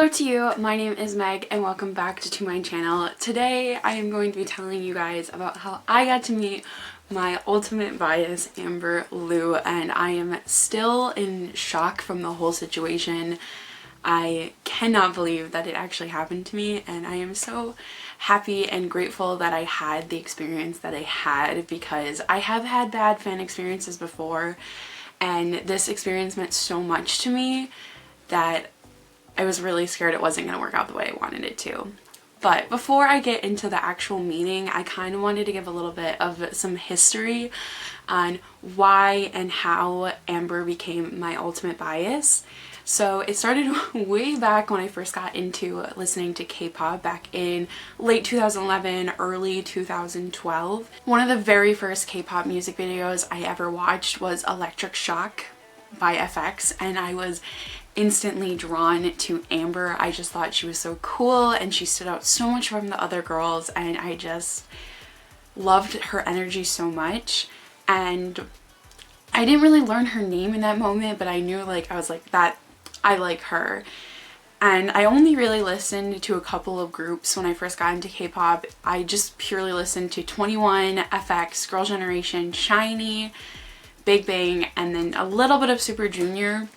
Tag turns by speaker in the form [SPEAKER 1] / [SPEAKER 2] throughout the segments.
[SPEAKER 1] Hello to you, my name is Meg and welcome back to my channel. Today I am going to be telling you guys about how I got to meet my ultimate bias, Amber Lou, and I am still in shock from the whole situation. I cannot believe that it actually happened to me, and I am so happy and grateful that I had the experience that I had, because I have had bad fan experiences before, and this experience meant so much to me that I was really scared it wasn't going to work out the way I wanted it to. But before I get into the actual meeting, I kind of wanted to give a little bit of some history on why and how Amber became my ultimate bias. So it started way back when I first got into listening to K-pop back in late 2011, early 2012. One of the very first K-pop music videos I ever watched was Electric Shock by FX, and I was instantly drawn to Amber. I just thought she was so cool and she stood out so much from the other girls, and I just loved her energy so much. And I didn't really learn her name in that moment, but I knew, like, I was like, that I like her. And I only really listened to a couple of groups when I first got into K-pop. I just purely listened to 21, FX, Girl Generation, SHINee, Big Bang, and then a little bit of Super Junior.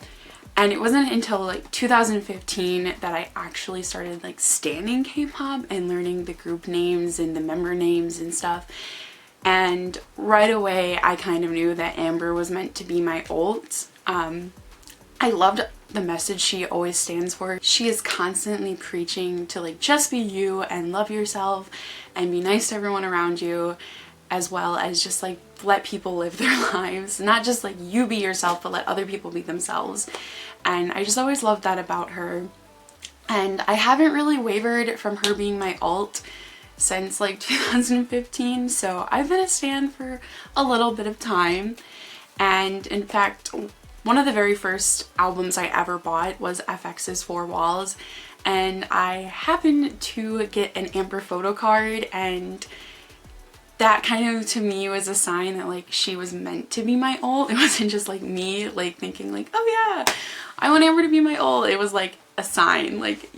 [SPEAKER 1] And it wasn't until like 2015 that I actually started like standing K-pop and learning the group names and the member names and stuff. And right away I kind of knew that Amber was meant to be my ult. I loved the message she always stands for. She is constantly preaching to like just be you and love yourself and be nice to everyone around you, as well as just like let people live their lives. Not just like you be yourself, but let other people be themselves. And I just always loved that about her. And I haven't really wavered from her being my ult since like 2015. So I've been a stan for a little bit of time. And in fact, one of the very first albums I ever bought was FX's Four Walls. And I happened to get an Amber photo card, and that kind of to me was a sign that like she was meant to be my ult. It wasn't just like me like thinking like, oh yeah, I want Amber to be my ult. It was like a sign, like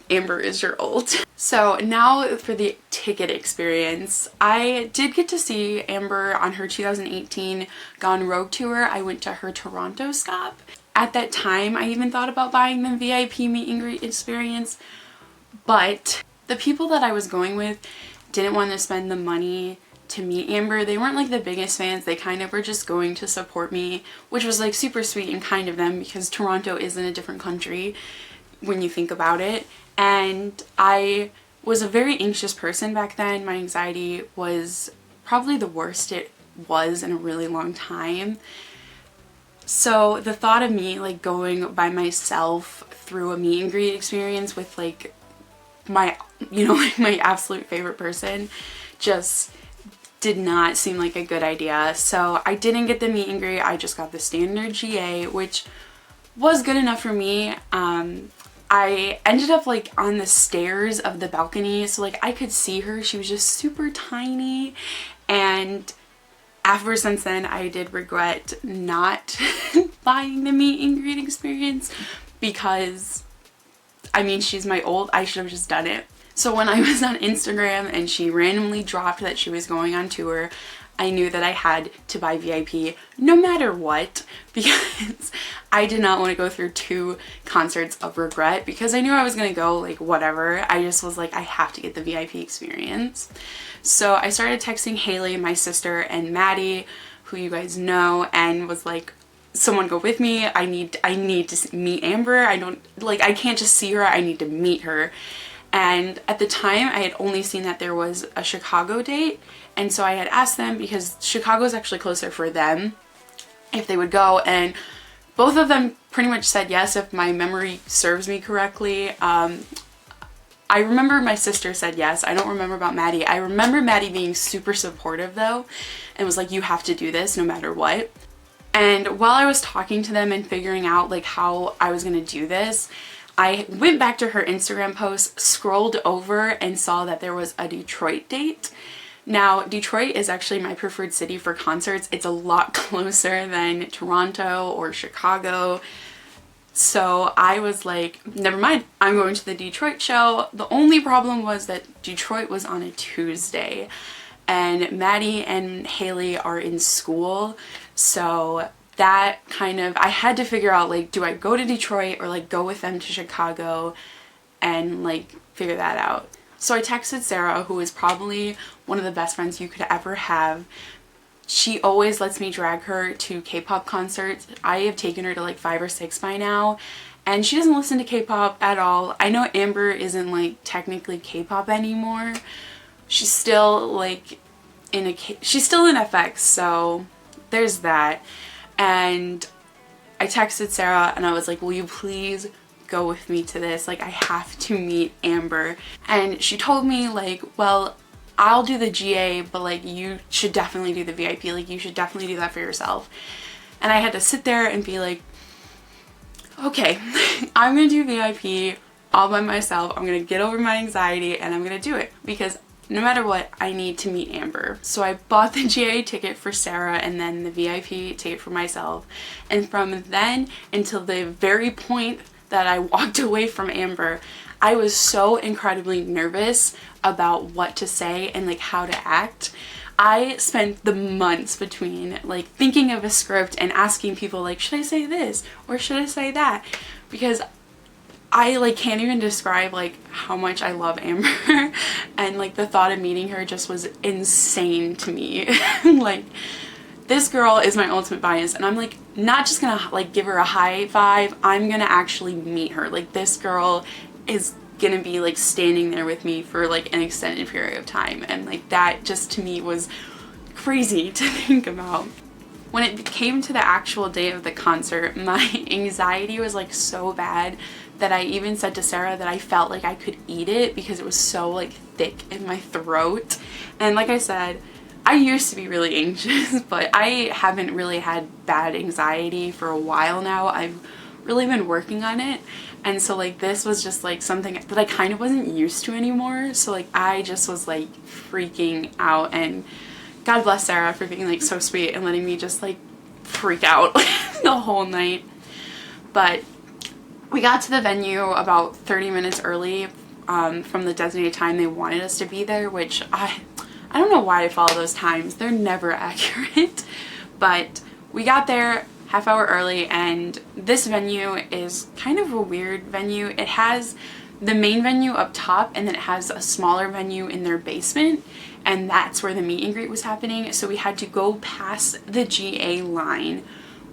[SPEAKER 1] Amber is your ult. So now for the ticket experience. I did get to see Amber on her 2018 Gone Rogue tour. I went to her Toronto stop. At that time I even thought about buying the VIP meet and greet experience, but the people that I was going with didn't want to spend the money to meet Amber. They weren't like the biggest fans. They kind of were just going to support me, which was like super sweet and kind of them, because Toronto is in a different country when you think about it. And I was a very anxious person back then. My anxiety was probably the worst it was in a really long time. So the thought of me like going by myself through a meet and greet experience with like my, like my absolute favorite person just did not seem like a good idea. So I didn't get the meet and greet. I just got the standard GA, which was good enough for me. I ended up like on the stairs of the balcony, so like I could see her. She was just super tiny, and ever since then I did regret not buying the meet and greet experience, because I mean, she's my ult. I should have just done it. So when I was on Instagram and she randomly dropped that she was going on tour, I knew that I had to buy VIP no matter what, because I did not want to go through 2 concerts of regret, because I knew I was going to go like whatever. I just was like, I have to get the VIP experience. So I started texting Haley, my sister, and Maddi, who you guys know, and was like, someone go with me. I need to meet Amber. I can't just see her. I need to meet her. And at the time I had only seen that there was a Chicago date, and so I had asked them, because Chicago is actually closer for them, if they would go, and both of them pretty much said yes, if my memory serves me correctly. I remember my sister said yes. I don't remember about Maddi. I remember Maddi being super supportive though, and was like, you have to do this no matter what. And while I was talking to them and figuring out like how I was gonna do this, I went back to her Instagram post, scrolled over, and saw that there was a Detroit date. Now, Detroit is actually my preferred city for concerts. It's a lot closer than Toronto or Chicago. So I was like, never mind, I'm going to the Detroit show. The only problem was that Detroit was on a Tuesday and Maddie and Haley are in school. So that kind of, I had to figure out like, do I go to Detroit or like go with them to Chicago and like figure that out. So I texted Sarah, who is probably one of the best friends you could ever have. She always lets me drag her to K-pop concerts. I have taken her to like 5 or 6 by now, and she doesn't listen to K-pop at all. I know Amber isn't like technically K-pop anymore. She's still like she's still in FX, so there's that. And I texted Sarah and I was like, will you please go with me to this? Like, I have to meet Amber. And she told me like, well, I'll do the GA, but like you should definitely do the VIP. Like, you should definitely do that for yourself. And I had to sit there and be like, okay, I'm gonna do VIP all by myself. I'm gonna get over my anxiety and I'm gonna do it, because no matter what, I need to meet Amber. So I bought the GA ticket for Sarah and then the VIP ticket for myself. And from then until the very point that I walked away from Amber, I was so incredibly nervous about what to say and like how to act. I spent the months between like thinking of a script and asking people like, should I say this or should I say that? Because I like can't even describe like how much I love Amber and like the thought of meeting her just was insane to me. Like, this girl is my ultimate bias, and I'm like not just gonna like give her a high five, I'm gonna actually meet her. Like, this girl is gonna be like standing there with me for like an extended period of time, and like that just to me was crazy to think about. When it came to the actual day of the concert, my anxiety was like so bad that I even said to Sarah that I felt like I could eat it because it was so like thick in my throat. And like I said, I used to be really anxious, but I haven't really had bad anxiety for a while now. I've really been working on it. And so like this was just like something that I kind of wasn't used to anymore. So like I just was like freaking out, and God bless Sarah for being like so sweet and letting me just like freak out the whole night. But we got to the venue about 30 minutes early from the designated time they wanted us to be there, which I don't know why I follow those times. They're never accurate. But we got there half hour early, and this venue is kind of a weird venue. It has the main venue up top, and then it has a smaller venue in their basement, and that's where the meet and greet was happening. So we had to go past the GA line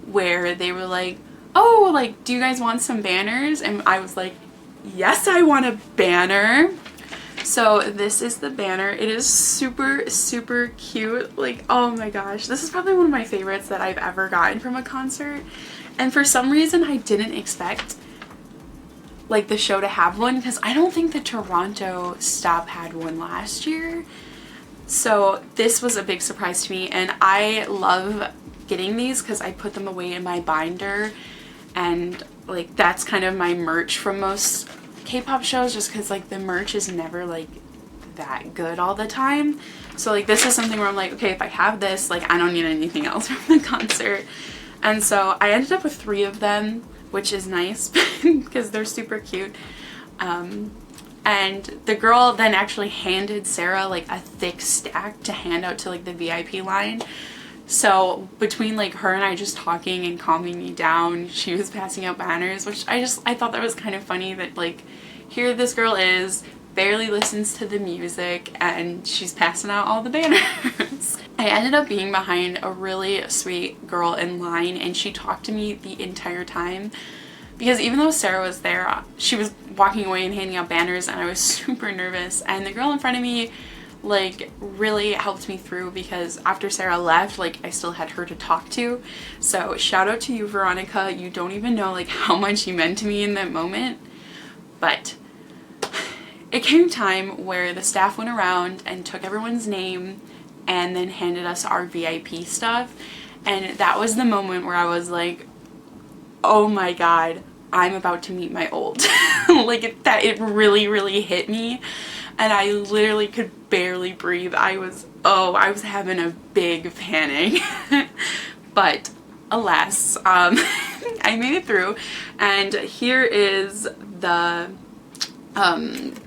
[SPEAKER 1] where they were like, oh, like, do you guys want some banners? And I was like, yes, I want a banner. So this is the banner. It is super, super cute. Like, oh my gosh, this is probably one of my favorites that I've ever gotten from a concert. And for some reason, I didn't expect like the show to have one, because I don't think the Toronto stop had one last year. So this was a big surprise to me, and I love getting these because I put them away in my binder, and like that's kind of my merch from most K-pop shows, just because like the merch is never like that good all the time. So like this is something where I'm like, okay, if I have this, like I don't need anything else from the concert. And so I ended up with 3 of them, which is nice because they're super cute. And the girl then actually handed Sarah like a thick stack to hand out to like the VIP line. So between like her and I just talking and calming me down, she was passing out banners, which I thought that was kind of funny that like here this girl is, barely listens to the music, and she's passing out all the banners. I ended up being behind a really sweet girl in line, and she talked to me the entire time. Because even though Sarah was there, she was walking away and handing out banners, and I was super nervous. And the girl in front of me like really helped me through, because after Sarah left, like I still had her to talk to. So shout out to you, Veronica. You don't even know like how much you meant to me in that moment. But it came time where the staff went around and took everyone's name and then handed us our VIP stuff. And that was the moment where I was like, oh my god, I'm about to meet my ult. Like it really, really hit me. And I literally could barely breathe. I was having a big panic. But alas, I made it through, and here is the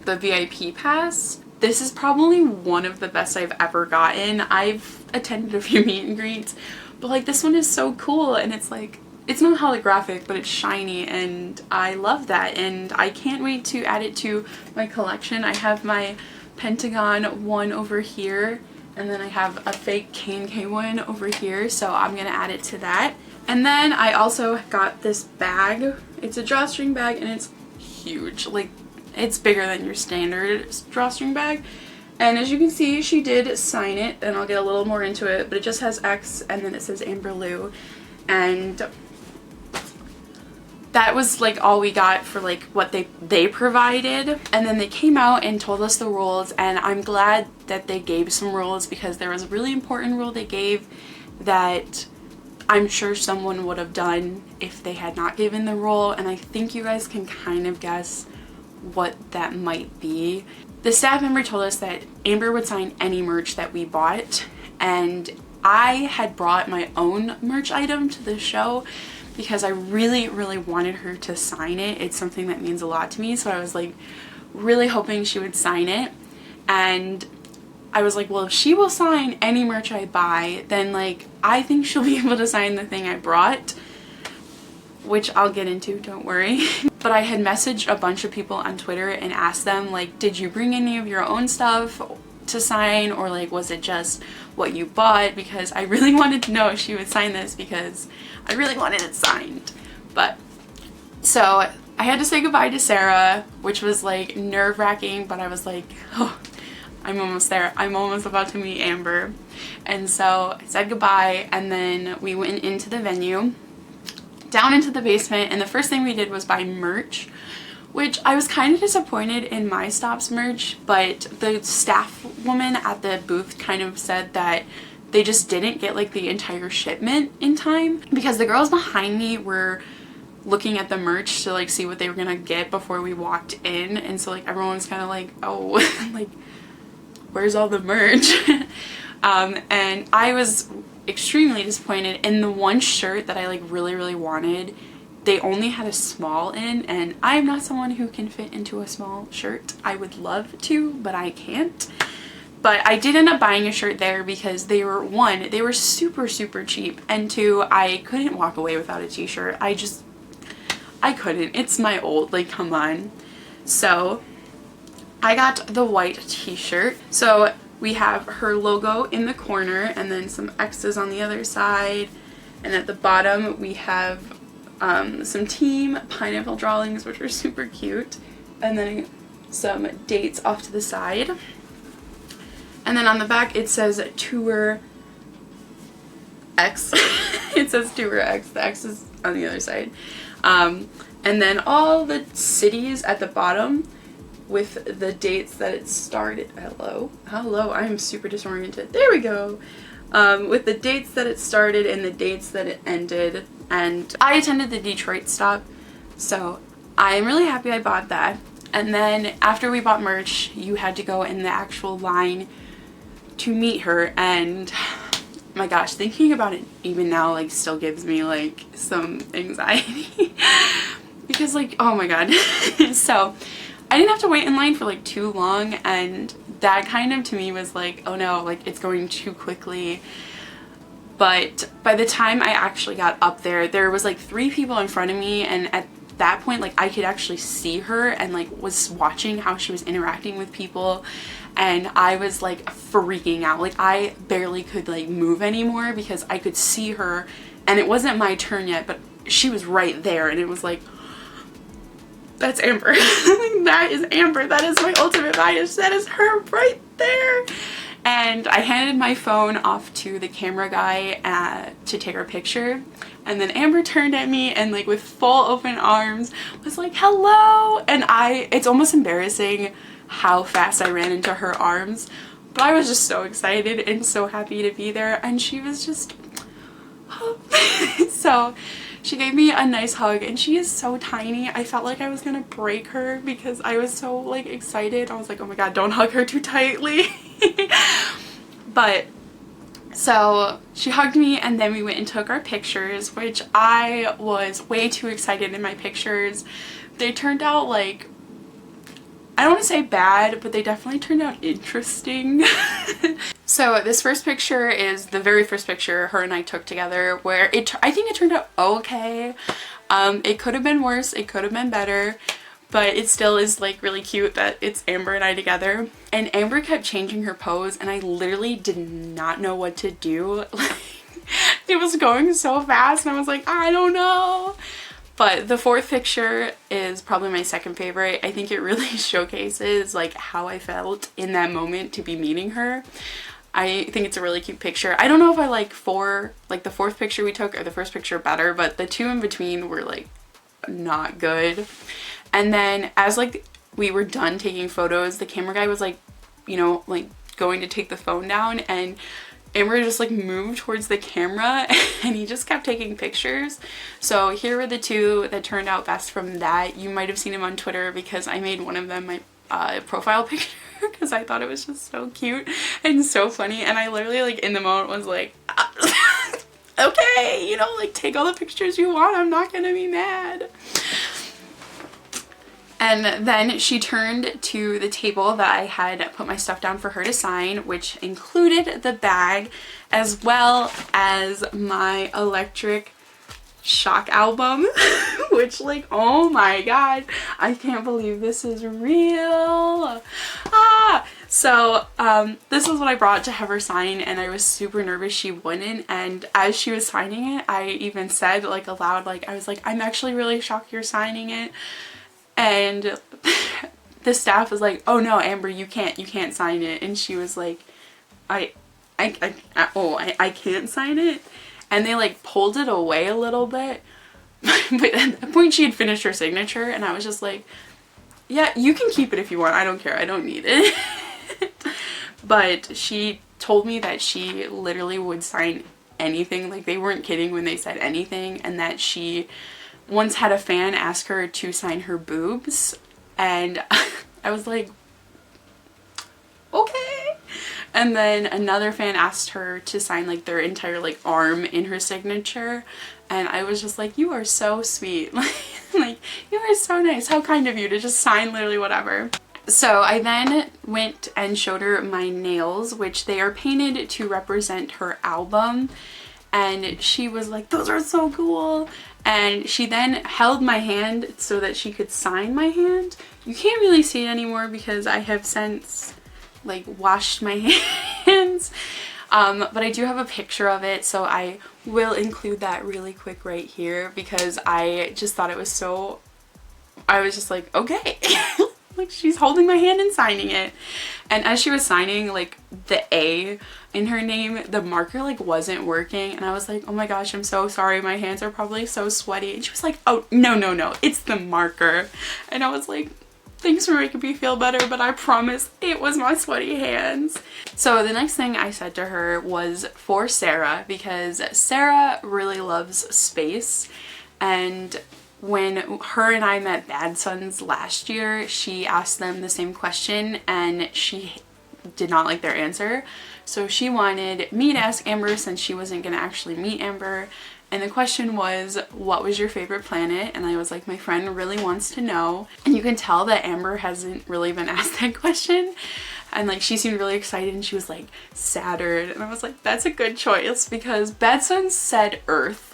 [SPEAKER 1] VIP pass. This is probably one of the best I've ever gotten. I've attended a few meet and greets, but like this one is so cool, and it's like, it's not holographic, but it's shiny, and I love that, and I can't wait to add it to my collection. I have my Pentagon one over here, and then I have a fake K&K one over here, so I'm gonna add it to that. And then I also got this bag. It's a drawstring bag, and it's huge. Like, it's bigger than your standard drawstring bag. And as you can see, she did sign it, and I'll get a little more into it, but it just has X, and then it says Amber Lou. And that was like all we got for like what they provided. And then they came out and told us the rules, and I'm glad that they gave some rules, because there was a really important rule they gave that I'm sure someone would have done if they had not given the rule, and I think you guys can kind of guess what that might be. The staff member told us that Amber would sign any merch that we bought, and I had brought my own merch item to the show because I really wanted her to sign it. It's something that means a lot to me, so I was like really hoping she would sign it. And I was like, well, if she will sign any merch I buy, then like I think she'll be able to sign the thing I brought, which I'll get into, don't worry. But I had messaged a bunch of people on Twitter and asked them, like, did you bring any of your own stuff to sign, or like was it just what you bought? Because I really wanted to know if she would sign this, because I really wanted it signed. But so I had to say goodbye to Sarah, which was like nerve-wracking, but I was like, oh, I'm almost there. I'm almost about to meet Amber. And so I said goodbye, and then we went into the venue, down into the basement, and the first thing we did was buy merch, which I was kind of disappointed in My Stop's merch, but the staff woman at the booth kind of said that they just didn't get like the entire shipment in time, because the girls behind me were looking at the merch to like see what they were gonna get before we walked in, and so like everyone was kind of like, oh, like where's all the merch? And I was extremely disappointed in the one shirt that I like really wanted. They only had a small in, and I'm not someone who can fit into a small shirt. I would love to, but I can't. But I did end up buying a shirt there because they were, one, they were super cheap, and two, I couldn't walk away without a t-shirt. I couldn't. It's my ult, like, come on. So I got the white t-shirt. So we have her logo in the corner, and then some X's on the other side, and at the bottom we have some team pineapple drawings, which are super cute, and then some dates off to the side. And then on the back it says Tour X. It says Tour X. The X is on the other side. And then all the cities at the bottom with the dates that it started. Hello, I'm super disoriented. There we go. With the dates that it started and the dates that it ended. And I attended the Detroit stop, so I'm really happy I bought that. And then after we bought merch, you had to go in the actual line to meet her, and my gosh, thinking about it even now like still gives me like some anxiety because like, oh my god. So I didn't have to wait in line for like too long, and that kind of to me was like, oh no, like it's going too quickly. But by the time I actually got up there, there was like 3 people in front of me, and at that point like I could actually see her and like was watching how she was interacting with people, and I was like freaking out. Like I barely could like move anymore because I could see her, and it wasn't my turn yet, but she was right there, and it was like, that's Amber. That is Amber. That is my ultimate bias. That is her right there. And I handed my phone off to the camera guy to take our picture, and then Amber turned at me and like with full open arms was like, hello. And it's almost embarrassing how fast I ran into her arms, but I was just so excited and so happy to be there, and she was just so she gave me a nice hug, and she is so tiny. I felt like I was gonna break her because I was so like excited. I was like, oh my god, don't hug her too tightly. But So she hugged me and then we went and took our pictures, which I was way too excited in my pictures. They turned out like, I don't want to say bad, but they definitely turned out interesting. So this first picture is the very first picture her and I took together, where I think it turned out okay. It could have been worse, it could have been better, but it still is like really cute that it's Amber and I together. And Amber kept changing her pose and I literally did not know what to do. Like, it was going so fast and I was like, I don't know. But the fourth picture is probably my second favorite. I think it really showcases like how I felt in that moment to be meeting her. I think it's a really cute picture. I don't know if I like the fourth picture we took or the first picture better, but the two in between were like not good. And then as like we were done taking photos, the camera guy was like, you know, like going to take the phone down, and Amber just like moved towards the camera and he just kept taking pictures. So here were the two that turned out best from that. You might have seen him on Twitter because I made one of them my profile picture because I thought it was just so cute and so funny, and I literally like in the moment was like okay, you know, like take all the pictures you want, I'm not gonna be mad. And then she turned to the table that I had put my stuff down for her to sign, which included the bag as well as my electric shock album, which like, oh my god, I can't believe this is real. So this is what I brought to have her sign, and I was super nervous she wouldn't. And as she was signing it, I even said like aloud, like I was like, I'm actually really shocked you're signing it. And the staff was like, oh no, Amber, you can't sign it. And she was like, I can't sign it. And they like pulled it away a little bit. But at that point she had finished her signature and I was just like, yeah, you can keep it if you want. I don't care. I don't need it. But she told me that she literally would sign anything. Like they weren't kidding when they said anything, and that she once had a fan ask her to sign her boobs, and I was like, okay. And then another fan asked her to sign like their entire like arm in her signature, and I was just like, you are so sweet. Like you are so nice. How kind of you to just sign literally whatever. So I then went and showed her my nails, which they are painted to represent her album, and she was like, those are so cool. And she then held my hand so that she could sign my hand. You can't really see it anymore because I have since like washed my hands. But I do have a picture of it, so I will include that really quick right here because I just thought it was so, I was just like, okay. Like she's holding my hand and signing it. And as she was signing like the A in her name, the marker like wasn't working, and I was like, oh my gosh, I'm so sorry, my hands are probably so sweaty. And she was like, oh no, it's the marker. And I was like, thanks for making me feel better, but I promise it was my sweaty hands. So the next thing I said to her was for Sarah, because Sarah really loves space, and when her and I met Bad Sons last year, she asked them the same question and she did not like their answer. So she wanted me to ask Amber since she wasn't going to actually meet Amber. And the question was, what was your favorite planet? And I was like, my friend really wants to know. And you can tell that Amber hasn't really been asked that question. And like she seemed really excited and she was like, Saturn. And I was like, that's a good choice because Bad Sons said Earth.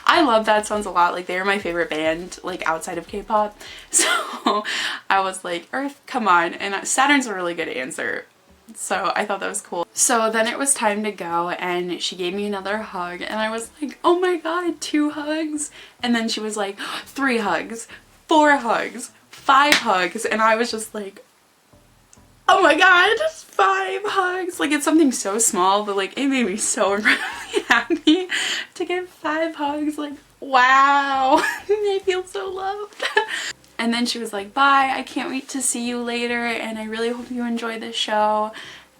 [SPEAKER 1] I love Bad Sons a lot. Like they're my favorite band like outside of K-pop. So I was like, Earth, come on. And Saturn's a really good answer. So I thought that was cool. So then it was time to go and she gave me another hug and I was like, oh my god, 2 hugs. And then she was like, 3 hugs, 4 hugs, 5 hugs. And I was just like, oh my god, 5 hugs. Like it's something so small, but like it made me so incredibly happy to get 5 hugs. Like, wow, I feel so loved. And then she was like, bye, I can't wait to see you later and I really hope you enjoy the show.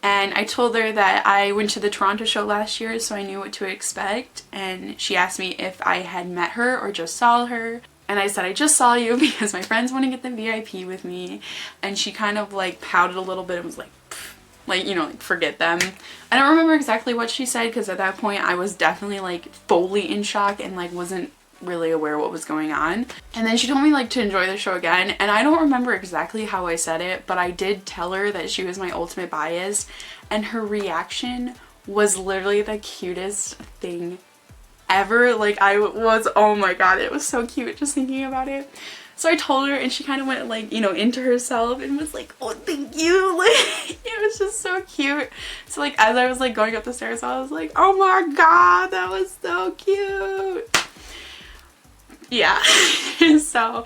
[SPEAKER 1] And I told her that I went to the Toronto show last year, so I knew what to expect. And she asked me if I had met her or just saw her. And I said, I just saw you because my friends want to get the VIP with me. And she kind of like pouted a little bit and was like, pfft. like, you know, like forget them. I don't remember exactly what she said because at that point I was definitely like fully in shock and like wasn't really aware what was going on. And then she told me like to enjoy the show again, and I don't remember exactly how I said it, but I did tell her that she was my ultimate bias, and her reaction was literally the cutest thing ever. Like I was, oh my god, it was so cute just thinking about it. So I told her and she kind of went like, you know, into herself and was like, oh, thank you. Like, it was just so cute. So like as I was like going up the stairs, I was like, oh my god, that was so cute. Yeah. So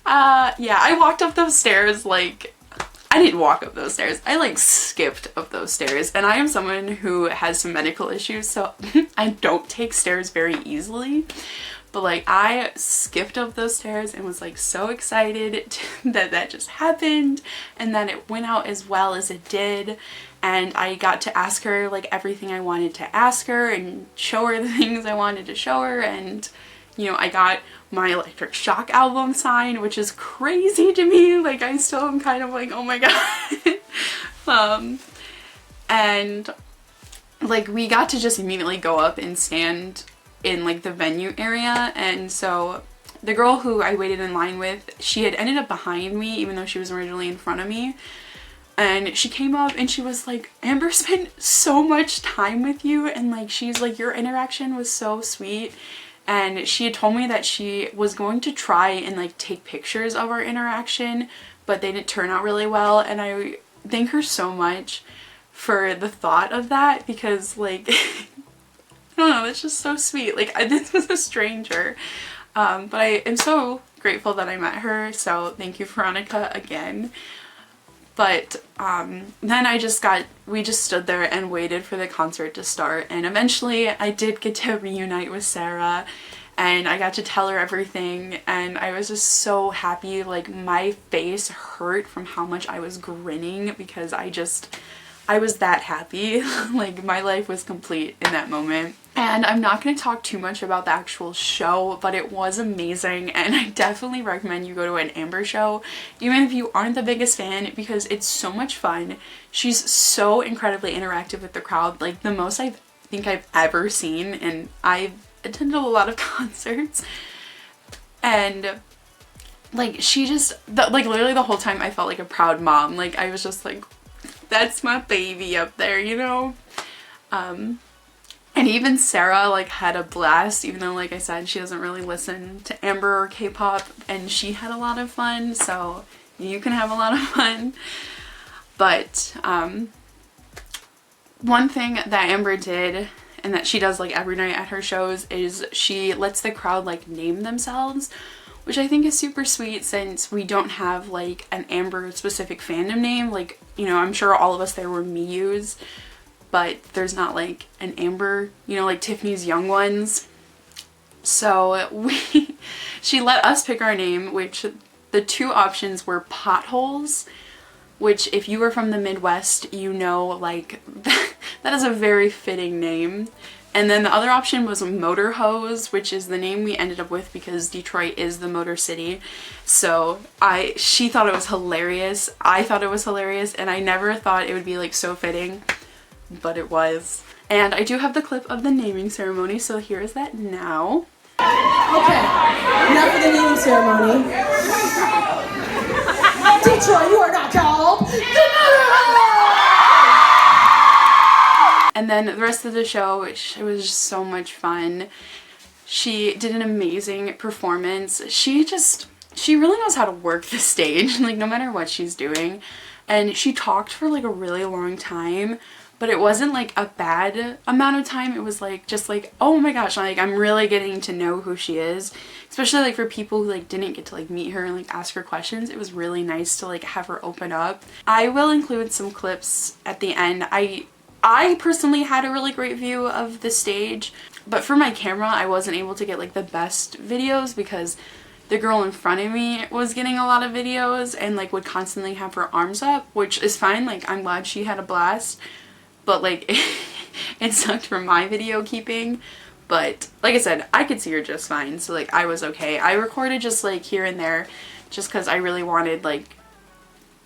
[SPEAKER 1] yeah, I walked up those stairs like, I didn't walk up those stairs. I like skipped up those stairs, and I am someone who has some medical issues, so I don't take stairs very easily. But like I skipped up those stairs and was like so excited that that just happened and that it went out as well as it did. And I got to ask her like everything I wanted to ask her and show her the things I wanted to show her. And you know, I got my Electric Shock album signed, which is crazy to me. Like I still am kind of like, oh my god. And like we got to just immediately go up and stand in like the venue area, and so the girl who I waited in line with, she had ended up behind me even though she was originally in front of me, and she came up and she was like, Amber spent so much time with you, and like she's like, your interaction was so sweet. And she had told me that she was going to try and like take pictures of our interaction, but they didn't turn out really well, and I thank her so much for the thought of that, because like I don't know, it's just so sweet. Like this was a stranger, but I am so grateful that I met her, so thank you, Veronica, again. But then we just stood there and waited for the concert to start, and eventually I did get to reunite with Sarah, and I got to tell her everything, and I was just so happy. Like my face hurt from how much I was grinning because I was that happy. Like my life was complete in that moment. And I'm not going to talk too much about the actual show, but it was amazing, and I definitely recommend you go to an Amber show, even if you aren't the biggest fan, because it's so much fun. She's so incredibly interactive with the crowd, like the most I think I've ever seen, and I've attended a lot of concerts, and like she just, like literally the whole time I felt like a proud mom. Like I was just like, that's my baby up there, you know? And even Sarah like had a blast, even though like I said she doesn't really listen to Amber or K-pop, and she had a lot of fun, so you can have a lot of fun. But one thing that Amber did, and that she does like every night at her shows, is she lets the crowd like name themselves, which I think is super sweet, since we don't have like an Amber specific fandom name. Like, you know, I'm sure all of us there were Miyus, but there's not like an Amber, you know, like Tiffany's Young Ones. So she let us pick our name, which the two options were Potholes, which if you were from the Midwest, you know, like that is a very fitting name. And then the other option was Motor Hose, which is the name we ended up with because Detroit is the Motor City. So she thought it was hilarious. I thought it was hilarious, and I never thought it would be like so fitting, but it was. And I do have the clip of the naming ceremony, so here is that now.
[SPEAKER 2] Okay, enough of the naming ceremony. Detroit, you are not called the Motor Hose!
[SPEAKER 1] And then the rest of the show, which it was just so much fun. She did an amazing performance. She really knows how to work the stage, like no matter what she's doing. And she talked for like a really long time, but it wasn't like a bad amount of time. It was like just like, oh my gosh, like I'm really getting to know who she is, especially like for people who like didn't get to like meet her and like ask her questions. It was really nice to like have her open up. I will include some clips at the end. I personally had a really great view of the stage, but for my camera I wasn't able to get like the best videos because the girl in front of me was getting a lot of videos and like would constantly have her arms up, which is fine. Like I'm glad she had a blast, but like it sucked for my video keeping. But like I said, I could see her just fine, so like I was okay. I recorded just like here and there just because I really wanted like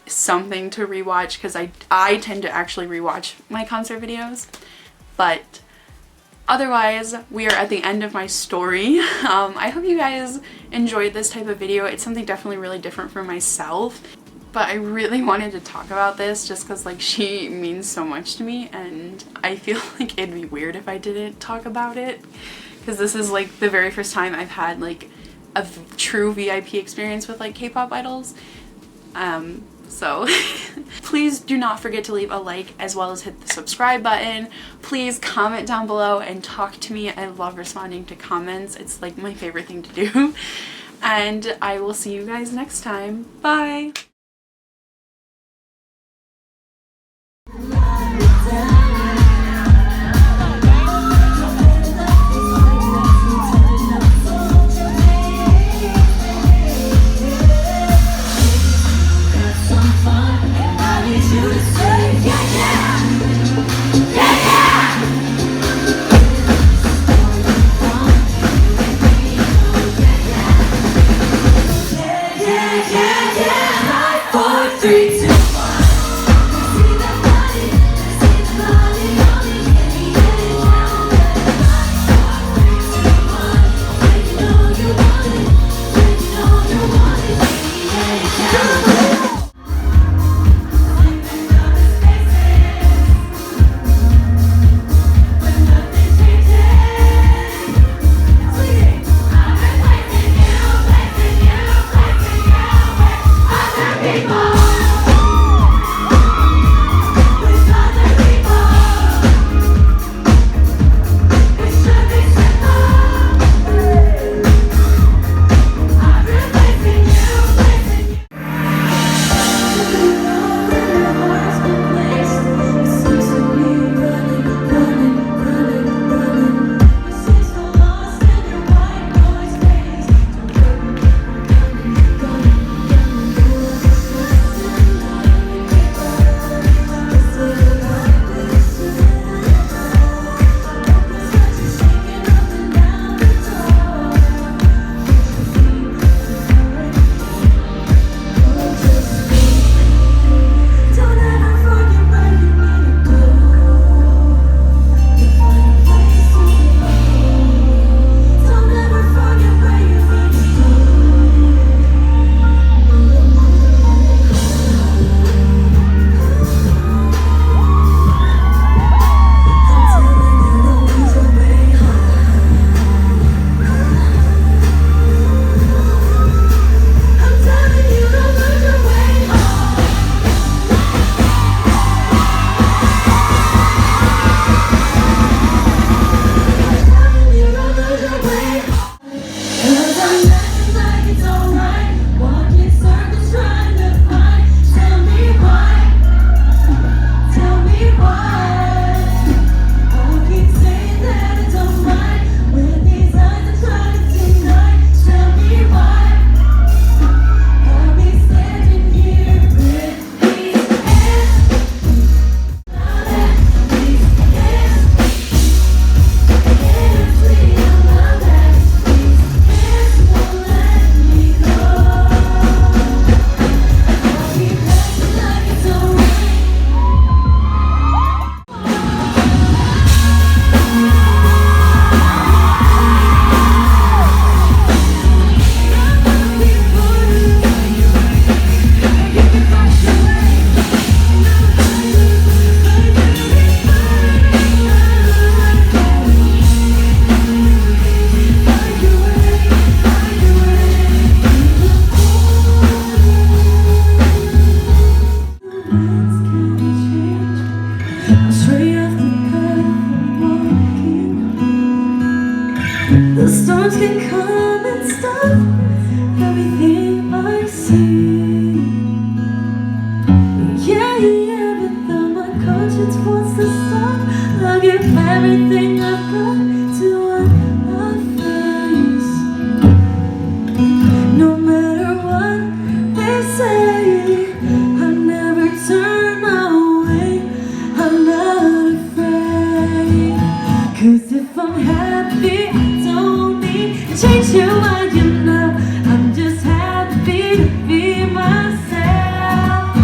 [SPEAKER 1] something to rewatch, because I tend to actually rewatch my concert videos. But otherwise, we are at the end of my story. I hope you guys enjoyed this type of video. It's something definitely really different for myself, but I really wanted to talk about this just because like she means so much to me, and I feel like it'd be weird if I didn't talk about it, because this is like the very first time I've had like a true VIP experience with like K-pop idols. So please do not forget to leave a like as well as hit the subscribe button. Please comment down below and talk to me. I love responding to comments. It's like my favorite thing to do. And I will see you guys next time. Bye!
[SPEAKER 2] The storms can come and stop everything I see. Yeah, yeah, but though my conscience wants to stop, I'll give everything I've got to what I face. No matter what they say, I never turn away. I'm not afraid, 'cause if I'm happy, I don't need to change who I am now. I'm just happy to be myself.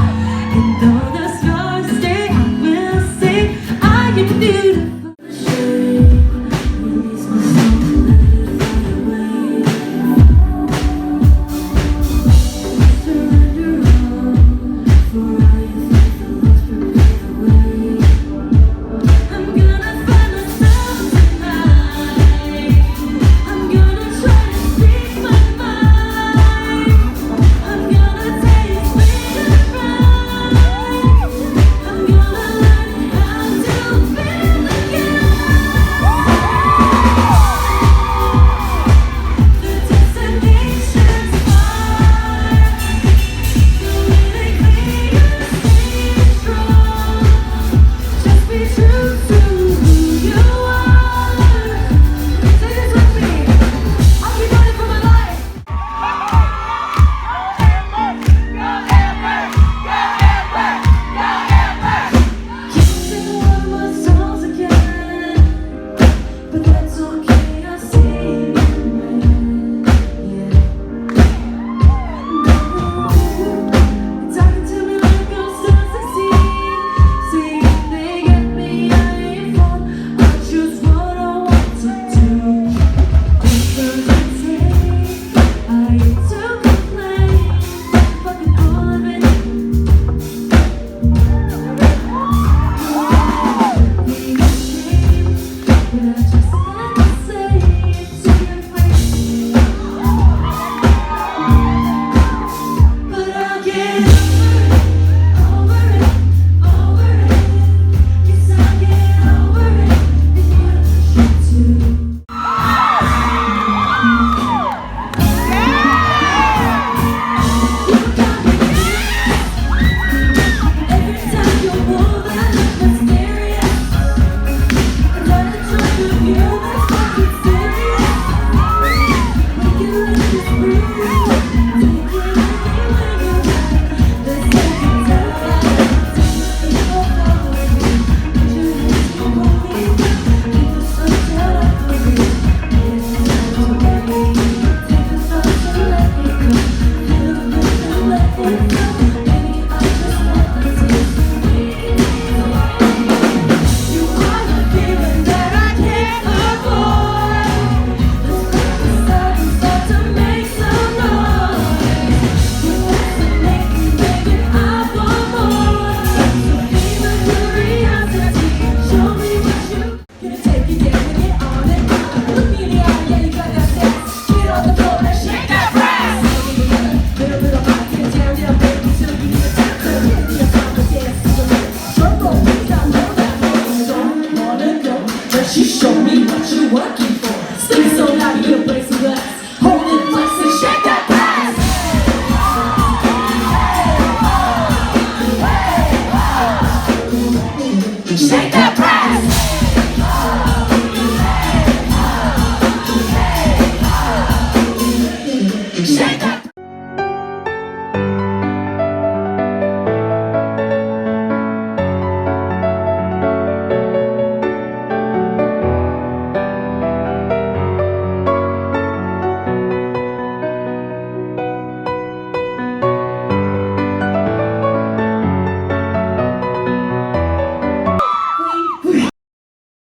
[SPEAKER 2] shake that